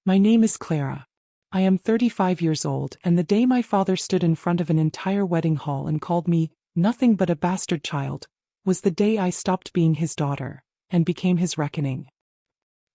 My name is Clara. I am 35 years old, and the day my father stood in front of an entire wedding hall and called me nothing but a bastard child was the day I stopped being his daughter and became his reckoning.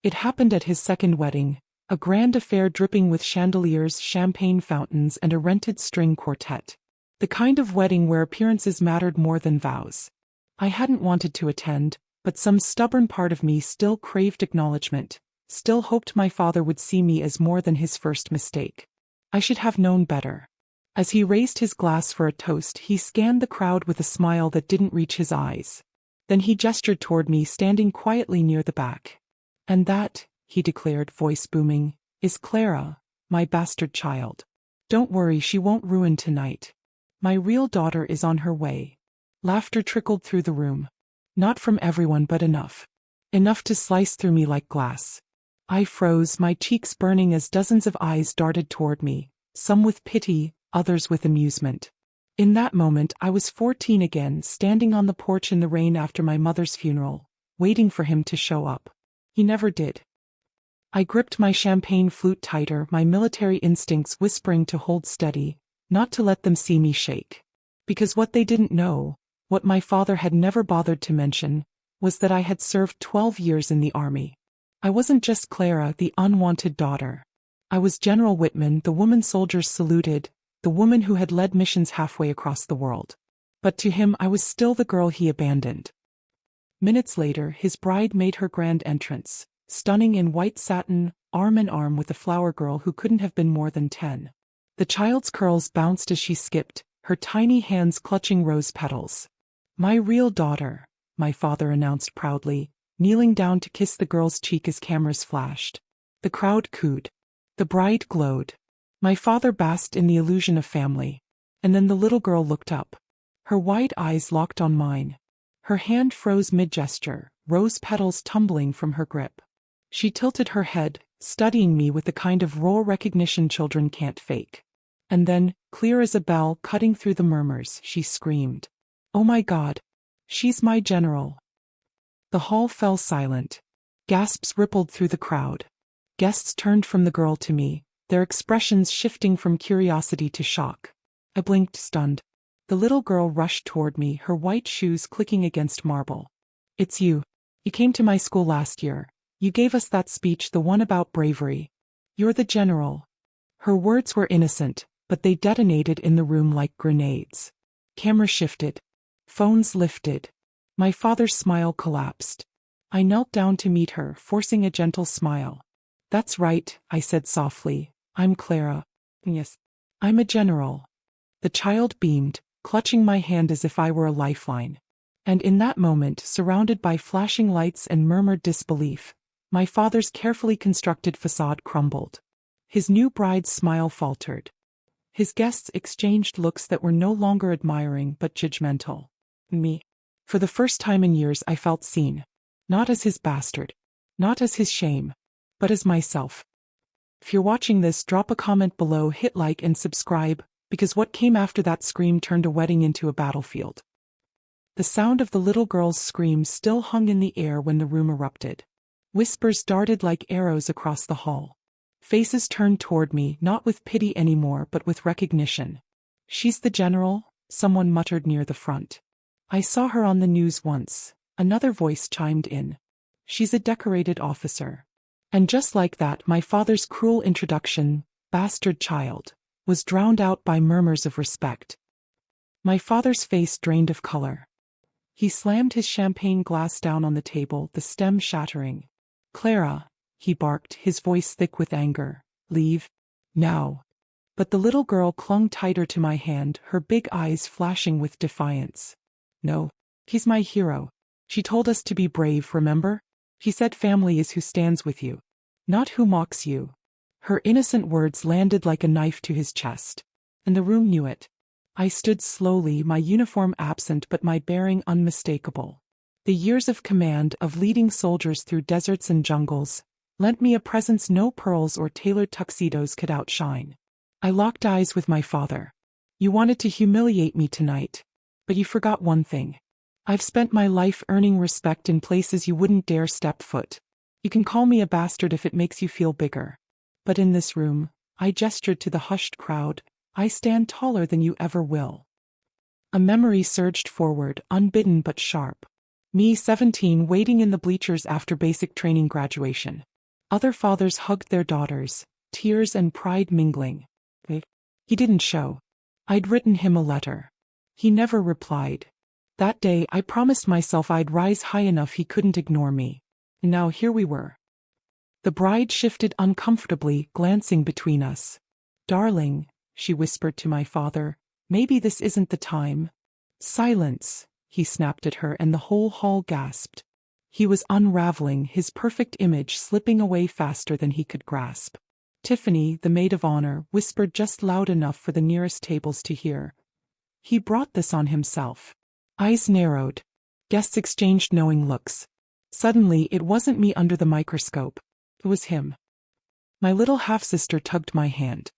It happened at his second wedding, a grand affair dripping with chandeliers, champagne fountains, and a rented string quartet. The kind of wedding where appearances mattered more than vows. I hadn't wanted to attend, but some stubborn part of me still craved acknowledgement, still hoped my father would see me as more than his first mistake. I should have known better. As he raised his glass for a toast, he scanned the crowd with a smile that didn't reach his eyes. Then he gestured toward me, standing quietly near the back. "And that," he declared, voice booming, "is Clara, my bastard child. Don't worry, she won't ruin tonight. My real daughter is on her way." Laughter trickled through the room. Not from everyone, but enough. Enough to slice through me like glass. I froze, my cheeks burning as dozens of eyes darted toward me, some with pity, others with amusement. In that moment I was 14 again, standing on the porch in the rain after my mother's funeral, waiting for him to show up. He never did. I gripped my champagne flute tighter, my military instincts whispering to hold steady, not to let them see me shake. Because what they didn't know, what my father had never bothered to mention, was that I had served 12 years in the army. I wasn't just Clara, the unwanted daughter. I was General Whitman, the woman soldiers saluted, the woman who had led missions halfway across the world. But to him I was still the girl he abandoned. Minutes later, his bride made her grand entrance, stunning in white satin, arm in arm with a flower girl who couldn't have been more than 10. The child's curls bounced as she skipped, her tiny hands clutching rose petals. "My real daughter," my father announced proudly, kneeling down to kiss the girl's cheek as cameras flashed. The crowd cooed. The bride glowed. My father basked in the illusion of family. And then the little girl looked up. Her wide eyes locked on mine. Her hand froze mid-gesture, rose petals tumbling from her grip. She tilted her head, studying me with the kind of raw recognition children can't fake. And then, clear as a bell cutting through the murmurs, she screamed, "Oh my God! She's my general!" The hall fell silent. Gasps rippled through the crowd. Guests turned from the girl to me, their expressions shifting from curiosity to shock. I blinked, stunned. The little girl rushed toward me, her white shoes clicking against marble. "It's you. You came to my school last year. You gave us that speech, the one about bravery. You're the general." Her words were innocent, but they detonated in the room like grenades. Camera shifted. Phones lifted. My father's smile collapsed. I knelt down to meet her, forcing a gentle smile. "That's right," I said softly. "I'm Clara." "Yes. I'm a general." The child beamed, clutching my hand as if I were a lifeline. And in that moment, surrounded by flashing lights and murmured disbelief, my father's carefully constructed facade crumbled. His new bride's smile faltered. His guests exchanged looks that were no longer admiring but judgmental. Me. For the first time in years I felt seen. Not as his bastard. Not as his shame. But as myself. If you're watching this, drop a comment below, hit like and subscribe, because what came after that scream turned a wedding into a battlefield. The sound of the little girl's scream still hung in the air when the room erupted. Whispers darted like arrows across the hall. Faces turned toward me, not with pity anymore but with recognition. "She's the general," someone muttered near the front. "I saw her on the news once," another voice chimed in. "She's a decorated officer." And just like that, my father's cruel introduction, "bastard child," was drowned out by murmurs of respect. My father's face drained of color. He slammed his champagne glass down on the table, the stem shattering. "Clara," he barked, his voice thick with anger, "leave. Now." But the little girl clung tighter to my hand, her big eyes flashing with defiance. "No. He's my hero. She told us to be brave, remember? He said family is who stands with you, not who mocks you." Her innocent words landed like a knife to his chest. And the room knew it. I stood slowly, my uniform absent but my bearing unmistakable. The years of command, of leading soldiers through deserts and jungles, lent me a presence no pearls or tailored tuxedos could outshine. I locked eyes with my father. "You wanted to humiliate me tonight. But you forgot one thing. I've spent my life earning respect in places you wouldn't dare step foot. You can call me a bastard if it makes you feel bigger. But in this room, I gestured to the hushed crowd, I stand taller than you ever will. A memory surged forward, unbidden but sharp. Me, 17, waiting in the bleachers after basic training graduation. Other fathers hugged their daughters, tears and pride mingling. He didn't show. I'd written him a letter. He never replied. That day I promised myself I'd rise high enough he couldn't ignore me. And now here we were. The bride shifted uncomfortably, glancing between us. "Darling," she whispered to my father, "maybe this isn't the time." "Silence," he snapped at her, and the whole hall gasped. He was unraveling, his perfect image slipping away faster than he could grasp. Tiffany, the maid of honor, whispered just loud enough for the nearest tables to hear. "He brought this on himself." Eyes narrowed. Guests exchanged knowing looks. Suddenly, it wasn't me under the microscope. It was him. My little half-sister tugged my hand.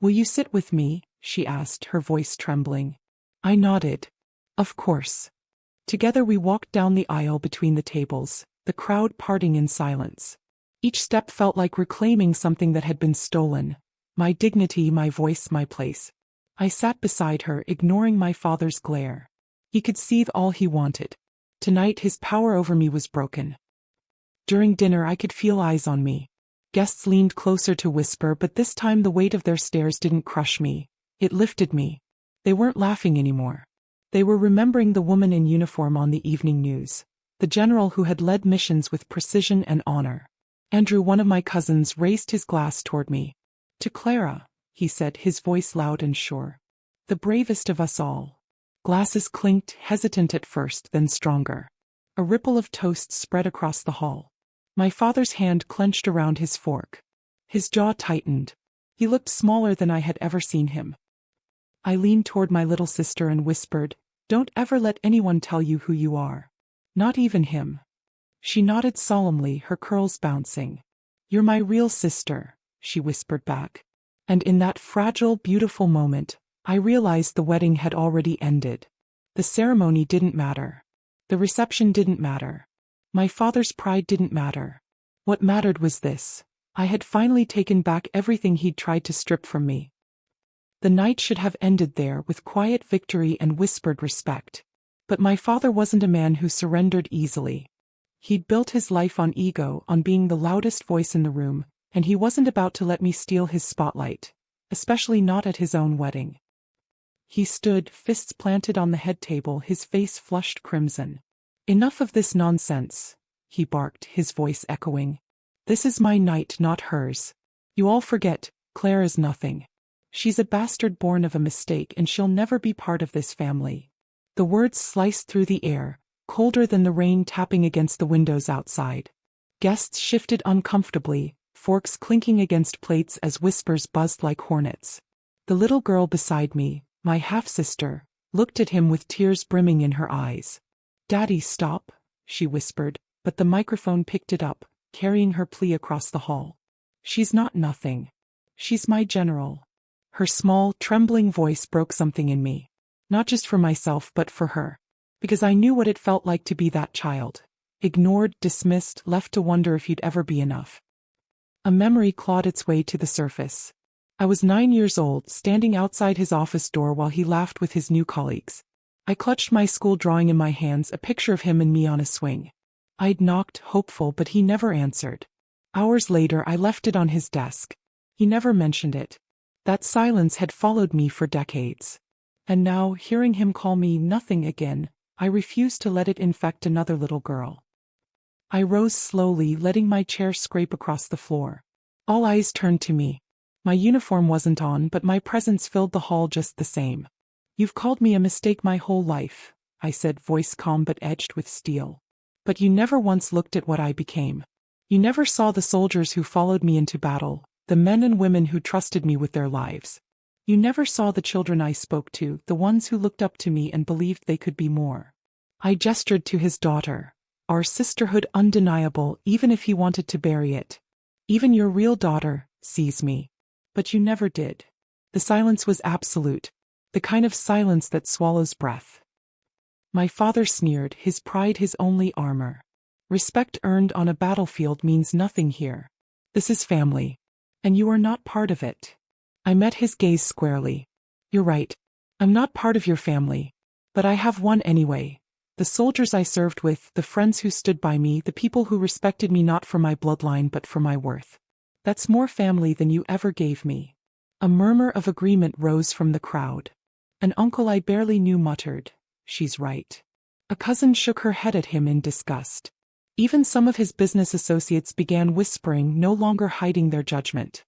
"Will you sit with me?" she asked, her voice trembling. I nodded. Of course. Together we walked down the aisle between the tables, the crowd parting in silence. Each step felt like reclaiming something that had been stolen. My dignity, my voice, my place. I sat beside her, ignoring my father's glare. He could seethe all he wanted. Tonight his power over me was broken. During dinner I could feel eyes on me. Guests leaned closer to whisper, but this time the weight of their stares didn't crush me. It lifted me. They weren't laughing anymore. They were remembering the woman in uniform on the evening news. The general who had led missions with precision and honor. Andrew, one of my cousins, raised his glass toward me. "To Clara," he said, his voice loud and sure. "The bravest of us all." Glasses clinked, hesitant at first, then stronger. A ripple of toast spread across the hall. My father's hand clenched around his fork. His jaw tightened. He looked smaller than I had ever seen him. I leaned toward my little sister and whispered, "Don't ever let anyone tell you who you are. Not even him." She nodded solemnly, her curls bouncing. "You're my real sister," she whispered back. And in that fragile, beautiful moment, I realized the wedding had already ended. The ceremony didn't matter. The reception didn't matter. My father's pride didn't matter. What mattered was this. I had finally taken back everything he'd tried to strip from me. The night should have ended there with quiet victory and whispered respect. But my father wasn't a man who surrendered easily. He'd built his life on ego, on being the loudest voice in the room, and he wasn't about to let me steal his spotlight, especially not at his own wedding. He stood, fists planted on the head table, his face flushed crimson. "Enough of this nonsense," he barked, his voice echoing. "This is my night, not hers. You all forget, Claire is nothing. She's a bastard born of a mistake, and she'll never be part of this family." The words sliced through the air, colder than the rain tapping against the windows outside. Guests shifted uncomfortably, forks clinking against plates as whispers buzzed like hornets. The little girl beside me, my half-sister, looked at him with tears brimming in her eyes. "Daddy, stop," she whispered, but the microphone picked it up, carrying her plea across the hall. "She's not nothing. She's my general." Her small, trembling voice broke something in me. Not just for myself, but for her. Because I knew what it felt like to be that child. Ignored, dismissed, left to wonder if you'd ever be enough. A memory clawed its way to the surface. I was 9 years old, standing outside his office door while he laughed with his new colleagues. I clutched my school drawing in my hands, a picture of him and me on a swing. I'd knocked, hopeful, but he never answered. Hours later, I left it on his desk. He never mentioned it. That silence had followed me for decades. And now, hearing him call me nothing again, I refused to let it infect another little girl. I rose slowly, letting my chair scrape across the floor. All eyes turned to me. My uniform wasn't on, but my presence filled the hall just the same. "You've called me a mistake my whole life," I said, voice calm but edged with steel. "But you never once looked at what I became. You never saw the soldiers who followed me into battle, the men and women who trusted me with their lives. You never saw the children I spoke to, the ones who looked up to me and believed they could be more." I gestured to his daughter. "Our sisterhood undeniable, even if he wanted to bury it. Even your real daughter sees me. But you never did." The silence was absolute. The kind of silence that swallows breath. My father sneered, his pride his only armor. "Respect earned on a battlefield means nothing here. This is family. And you are not part of it. I met his gaze squarely. You're right. I'm not part of your family. But I have one anyway. The soldiers I served with, the friends who stood by me, the people who respected me not for my bloodline but for my worth. That's more family than you ever gave me. A murmur of agreement rose from the crowd. An uncle I barely knew muttered, "She's right." A cousin shook her head at him in disgust. Even some of his business associates began whispering, no longer hiding their judgment.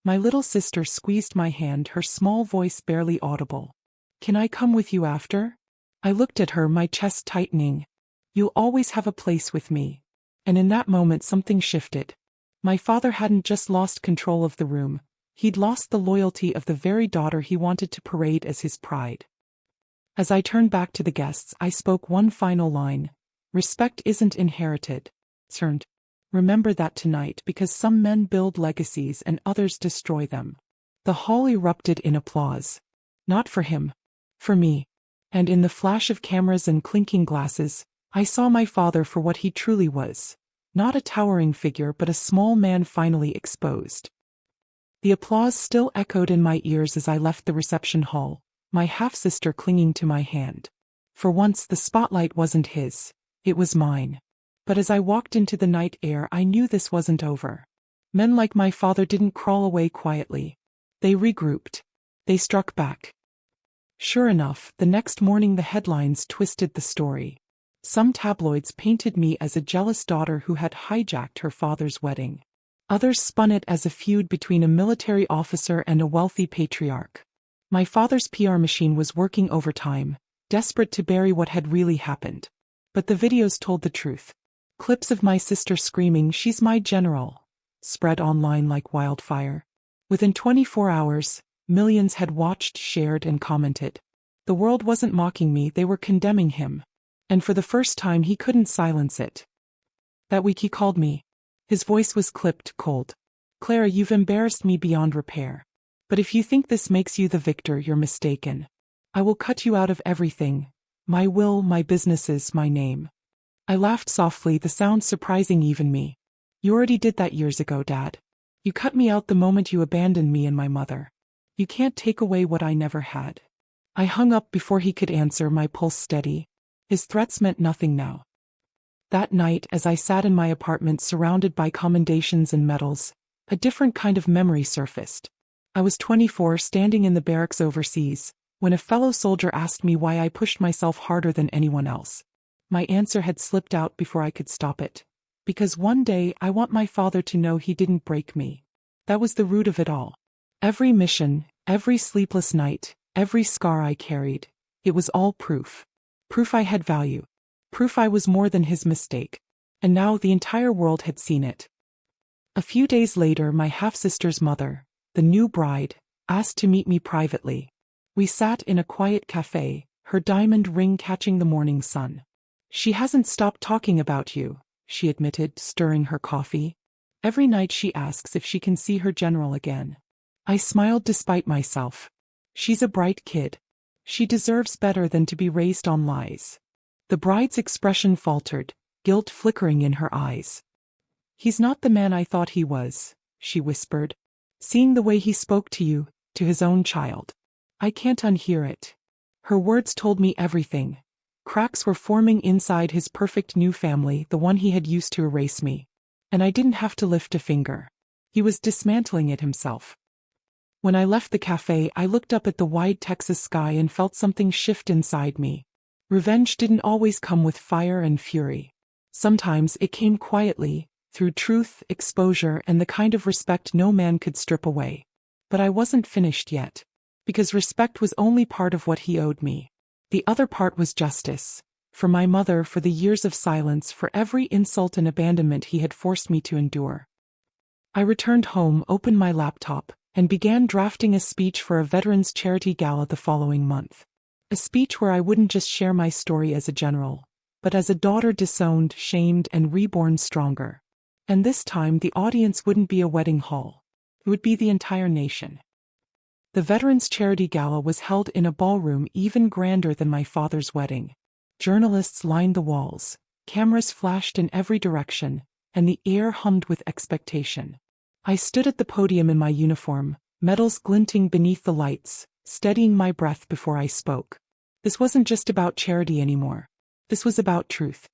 My little sister squeezed my hand, her small voice barely audible. "Can I come with you after?" I looked at her, my chest tightening. "You'll always have a place with me." And in that moment something shifted. My father hadn't just lost control of the room, he'd lost the loyalty of the very daughter he wanted to parade as his pride. As I turned back to the guests, I spoke one final line. Respect isn't inherited. It's earned. Remember that tonight, because some men build legacies and others destroy them. The hall erupted in applause. Not for him. For me. And in the flash of cameras and clinking glasses, I saw my father for what he truly was. Not a towering figure but a small man finally exposed. The applause still echoed in my ears as I left the reception hall, my half-sister clinging to my hand. For once the spotlight wasn't his, it was mine. But as I walked into the night air, I knew this wasn't over. Men like my father didn't crawl away quietly. They regrouped. They struck back. Sure enough, the next morning the headlines twisted the story. Some tabloids painted me as a jealous daughter who had hijacked her father's wedding. Others spun it as a feud between a military officer and a wealthy patriarch. My father's PR machine was working overtime, desperate to bury what had really happened. But the videos told the truth. Clips of my sister screaming, "She's my general," spread online like wildfire. Within 24 hours, millions had watched, shared, and commented. The world wasn't mocking me, they were condemning him. And for the first time he couldn't silence it. That week he called me. His voice was clipped, cold. "Clara, you've embarrassed me beyond repair. But if you think this makes you the victor, you're mistaken. I will cut you out of everything. My will, my businesses, my name." I laughed softly, the sound surprising even me. "You already did that years ago, Dad. You cut me out the moment you abandoned me and my mother. You can't take away what I never had." I hung up before he could answer, my pulse steady. His threats meant nothing now. That night, as I sat in my apartment surrounded by commendations and medals, a different kind of memory surfaced. I was 24, standing in the barracks overseas, when a fellow soldier asked me why I pushed myself harder than anyone else. My answer had slipped out before I could stop it. Because one day I want my father to know he didn't break me. That was the root of it all. Every mission, every sleepless night, every scar I carried, it was all proof. Proof I had value. Proof I was more than his mistake. And now the entire world had seen it. A few days later, my half-sister's mother, the new bride, asked to meet me privately. We sat in a quiet cafe, her diamond ring catching the morning sun. "She hasn't stopped talking about you," she admitted, stirring her coffee. "Every night she asks if she can see her general again." I smiled despite myself. She's a bright kid. She deserves better than to be raised on lies. The bride's expression faltered, guilt flickering in her eyes. "He's not the man I thought he was," she whispered. "Seeing the way he spoke to you, to his own child. I can't unhear it." Her words told me everything. Cracks were forming inside his perfect new family, the one he had used to erase me. And I didn't have to lift a finger. He was dismantling it himself. When I left the cafe, I looked up at the wide Texas sky and felt something shift inside me. Revenge didn't always come with fire and fury. Sometimes it came quietly, through truth, exposure, and the kind of respect no man could strip away. But I wasn't finished yet. Because respect was only part of what he owed me. The other part was justice. For my mother, for the years of silence, for every insult and abandonment he had forced me to endure. I returned home, opened my laptop, and began drafting a speech for a veterans charity gala the following month. A speech where I wouldn't just share my story as a general, but as a daughter disowned, shamed, and reborn stronger. And this time the audience wouldn't be a wedding hall. It would be the entire nation. The Veterans Charity Gala was held in a ballroom even grander than my father's wedding. Journalists lined the walls, cameras flashed in every direction, and the air hummed with expectation. I stood at the podium in my uniform, medals glinting beneath the lights, steadying my breath before I spoke. This wasn't just about charity anymore. This was about truth.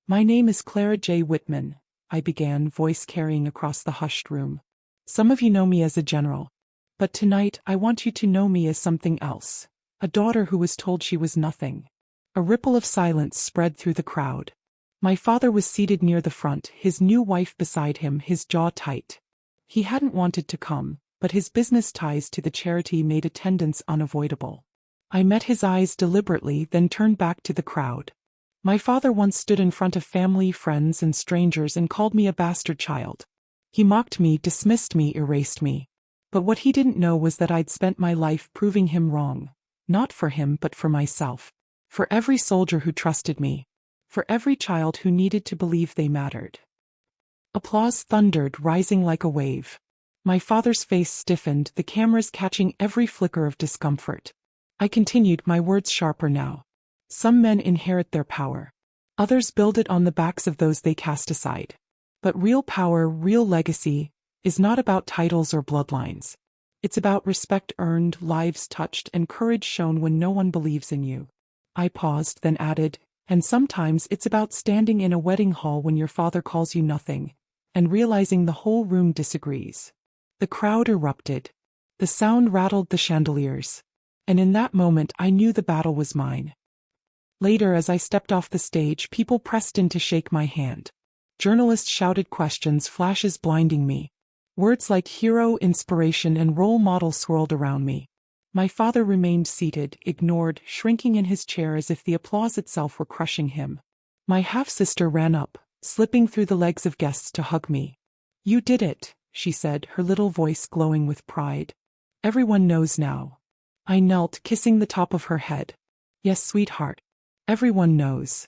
My name is Clara J. Whitman, I began, voice carrying across the hushed room. Some of you know me as a general. But tonight I want you to know me as something else. A daughter who was told she was nothing. A ripple of silence spread through the crowd. My father was seated near the front, his new wife beside him, his jaw tight. He hadn't wanted to come, but his business ties to the charity made attendance unavoidable. I met his eyes deliberately, then turned back to the crowd. My father once stood in front of family, friends, and strangers and called me a bastard child. He mocked me, dismissed me, erased me. But what he didn't know was that I'd spent my life proving him wrong. Not for him, but for myself. For every soldier who trusted me. For every child who needed to believe they mattered. Applause thundered, rising like a wave. My father's face stiffened, the cameras catching every flicker of discomfort. I continued, my words sharper now. Some men inherit their power. Others build it on the backs of those they cast aside. But real power, real legacy, is not about titles or bloodlines. It's about respect earned, lives touched, and courage shown when no one believes in you. I paused, then added, and sometimes it's about standing in a wedding hall when your father calls you nothing, and realizing the whole room disagrees. The crowd erupted. The sound rattled the chandeliers. And in that moment I knew the battle was mine. Later, as I stepped off the stage, people pressed in to shake my hand. Journalists shouted questions, flashes blinding me. Words like hero, inspiration, and role model swirled around me. My father remained seated, ignored, shrinking in his chair as if the applause itself were crushing him. My half-sister ran up, slipping through the legs of guests to hug me. You did it, she said, her little voice glowing with pride. Everyone knows now. I knelt, kissing the top of her head. Yes, sweetheart. Everyone knows.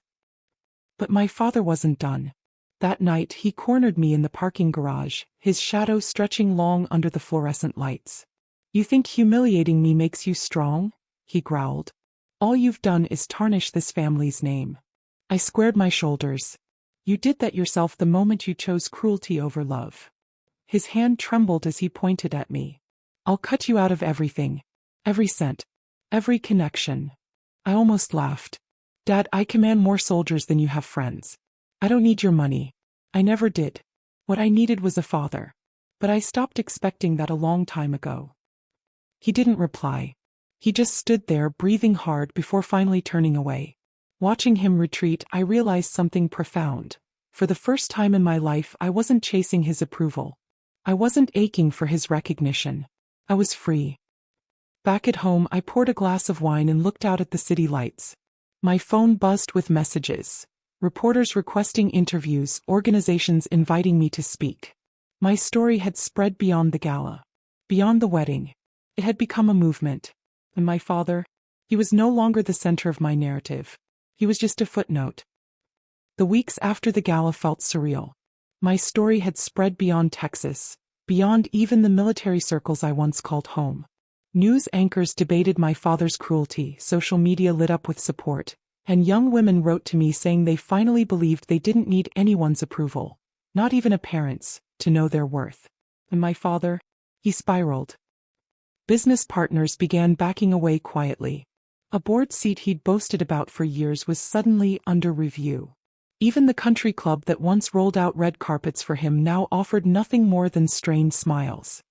But my father wasn't done. That night he cornered me in the parking garage, his shadow stretching long under the fluorescent lights. You think humiliating me makes you strong? He growled. All you've done is tarnish this family's name. I squared my shoulders. You did that yourself the moment you chose cruelty over love. His hand trembled as he pointed at me. I'll cut you out of everything. Every cent. Every connection. I almost laughed. Dad, I command more soldiers than you have friends. I don't need your money. I never did. What I needed was a father. But I stopped expecting that a long time ago. He didn't reply. He just stood there, breathing hard before finally turning away. Watching him retreat, I realized something profound. For the first time in my life, I wasn't chasing his approval. I wasn't aching for his recognition. I was free. Back at home, I poured a glass of wine and looked out at the city lights. My phone buzzed with messages. Reporters requesting interviews, organizations inviting me to speak. My story had spread beyond the gala. Beyond the wedding. It had become a movement. And my father? He was no longer the center of my narrative. He was just a footnote. The weeks after the gala felt surreal. My story had spread beyond Texas, beyond even the military circles I once called home. News anchors debated my father's cruelty, social media lit up with support, and young women wrote to me saying they finally believed they didn't need anyone's approval, not even a parent's, to know their worth. And my father? He spiraled. Business partners began backing away quietly. A board seat he'd boasted about for years was suddenly under review. Even the country club that once rolled out red carpets for him now offered nothing more than strained smiles.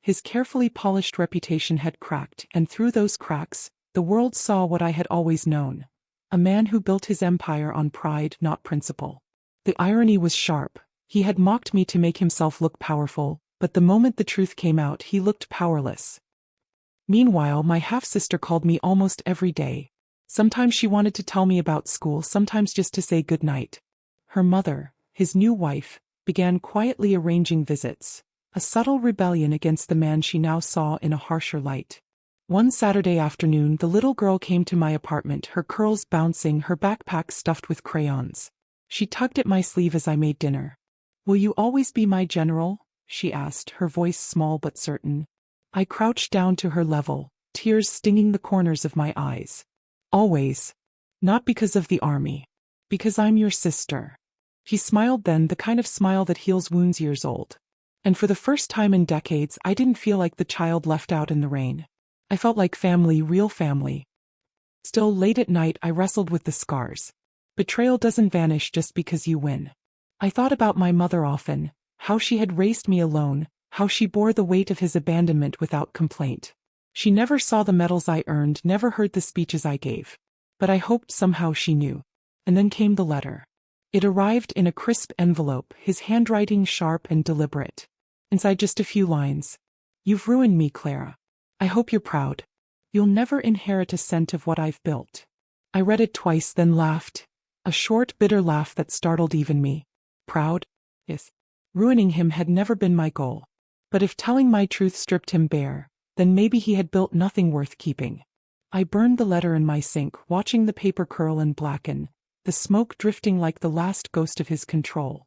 His carefully polished reputation had cracked, and through those cracks, the world saw what I had always known. A man who built his empire on pride, not principle. The irony was sharp. He had mocked me to make himself look powerful, but the moment the truth came out, he looked powerless. Meanwhile, my half-sister called me almost every day. Sometimes she wanted to tell me about school, sometimes just to say goodnight. Her mother, his new wife, began quietly arranging visits. A subtle rebellion against the man she now saw in a harsher light. One Saturday afternoon, the little girl came to my apartment, her curls bouncing, her backpack stuffed with crayons. She tugged at my sleeve as I made dinner. "Will you always be my general?" she asked, her voice small but certain. I crouched down to her level, tears stinging the corners of my eyes. "Always. Not because of the army. Because I'm your sister." She smiled then, the kind of smile that heals wounds years old. And for the first time in decades, I didn't feel like the child left out in the rain. I felt like family, real family. Still, late at night, I wrestled with the scars. Betrayal doesn't vanish just because you win. I thought about my mother often, how she had raised me alone, how she bore the weight of his abandonment without complaint. She never saw the medals I earned, never heard the speeches I gave. But I hoped somehow she knew. And then came the letter. It arrived in a crisp envelope, his handwriting sharp and deliberate. Inside just a few lines. "You've ruined me, Clara. I hope you're proud. You'll never inherit a cent of what I've built." I read it twice, then laughed. A short, bitter laugh that startled even me. Proud? Yes. Ruining him had never been my goal. But if telling my truth stripped him bare, then maybe he had built nothing worth keeping. I burned the letter in my sink, watching the paper curl and blacken, the smoke drifting like the last ghost of his control.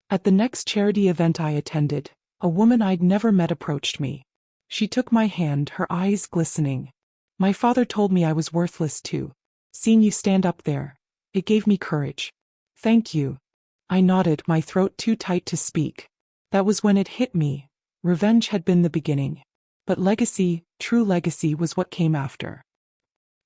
At the next charity event I attended, a woman I'd never met approached me. She took my hand, her eyes glistening. "My father told me I was worthless too. Seeing you stand up there, it gave me courage." "Thank you." I nodded, my throat too tight to speak. That was when it hit me. Revenge had been the beginning. But legacy, true legacy, was what came after.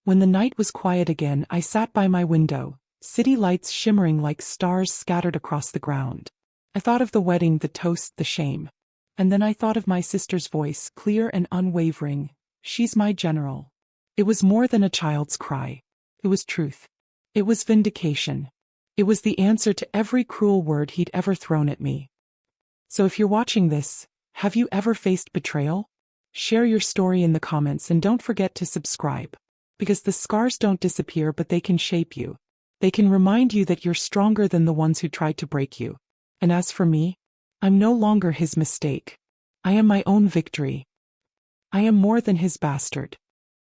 When the night was quiet again, I sat by my window, city lights shimmering like stars scattered across the ground. I thought of the wedding, the toast, the shame. And then I thought of my sister's voice, clear and unwavering. "She's my general." It was more than a child's cry. It was truth. It was vindication. It was the answer to every cruel word he'd ever thrown at me. So if you're watching this, have you ever faced betrayal? Share your story in the comments and don't forget to subscribe. Because the scars don't disappear, but they can shape you. They can remind you that you're stronger than the ones who tried to break you. And as for me, I'm no longer his mistake. I am my own victory. I am more than his bastard.